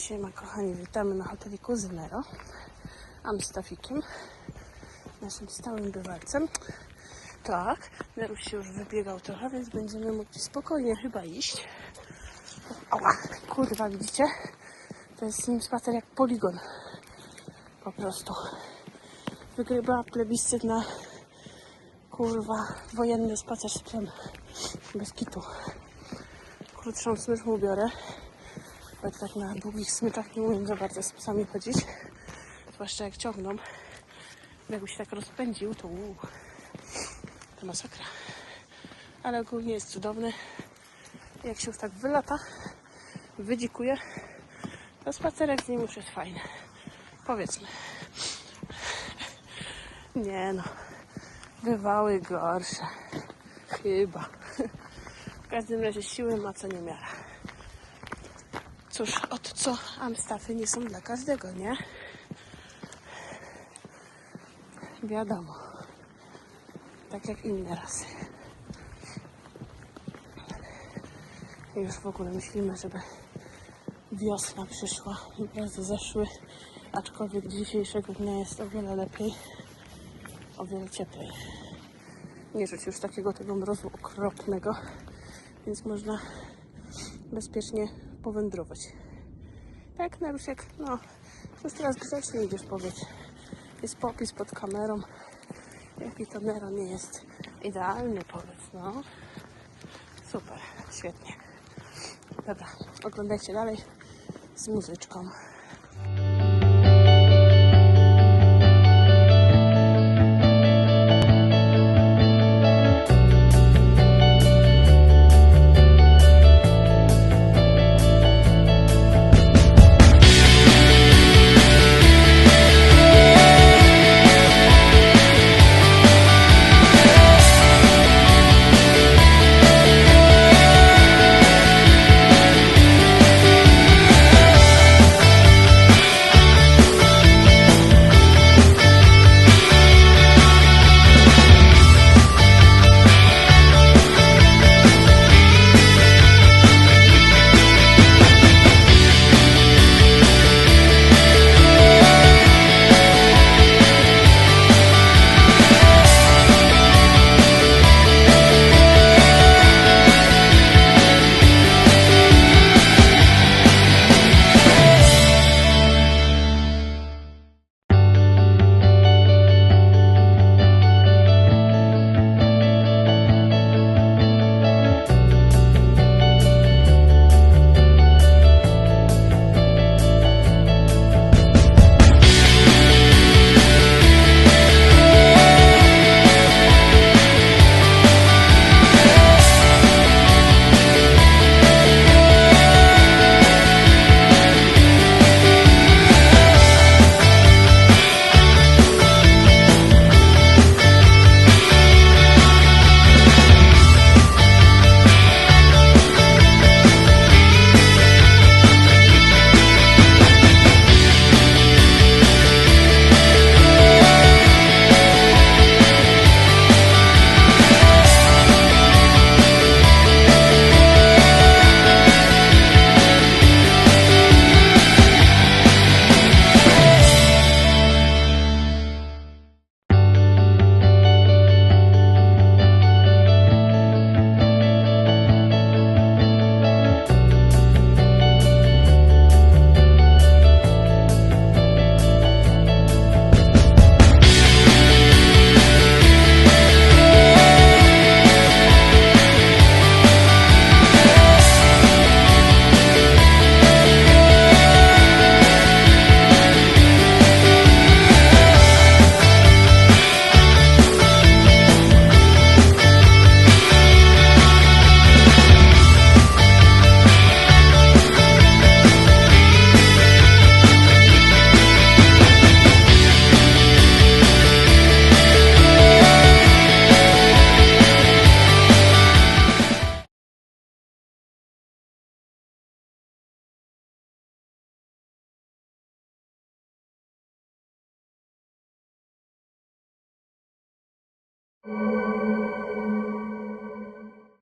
Siema kochani, witamy na hoteliku Zynero Amstafikiem, naszym stałym bywalcem. Tak, Neruś się już wybiegał trochę, więc będziemy mogli spokojnie chyba iść. Ała, kurwa, widzicie? To jest z nim spacer jak poligon. Po prostu. Wygrywa plebiscyt na kurwa wojenny spacer z psem. Bez kitu. Krótszą smycz mu biorę. Bo tak na długich smyczach nie umiem za bardzo z psami chodzić. Zwłaszcza jak ciągną. Jakby się tak rozpędził, to masakra. Ale ogólnie jest cudowny. Jak się już tak wylata, wydzikuje, to spacerek z nim już jest fajny. Powiedzmy. Nie no. Bywały gorsze. Chyba. W każdym razie siły ma co niemiara. Cóż, od co Amstafy nie są dla każdego, nie? Wiadomo. Tak jak inne rasy. I już w ogóle myślimy, żeby wiosna przyszła. Imprezy zeszły. Aczkolwiek dzisiejszego dnia jest o wiele lepiej. O wiele cieplej. Nie czuć już takiego tego mrozu okropnego. Więc można bezpiecznie powędrować. Tak, Narusiek, no, już teraz grzecznie idziesz powiedz. Jest popis pod kamerą. Jaki to Nero nie jest idealny, powiedz, no. Super, świetnie. Dobra, oglądajcie dalej z muzyczką.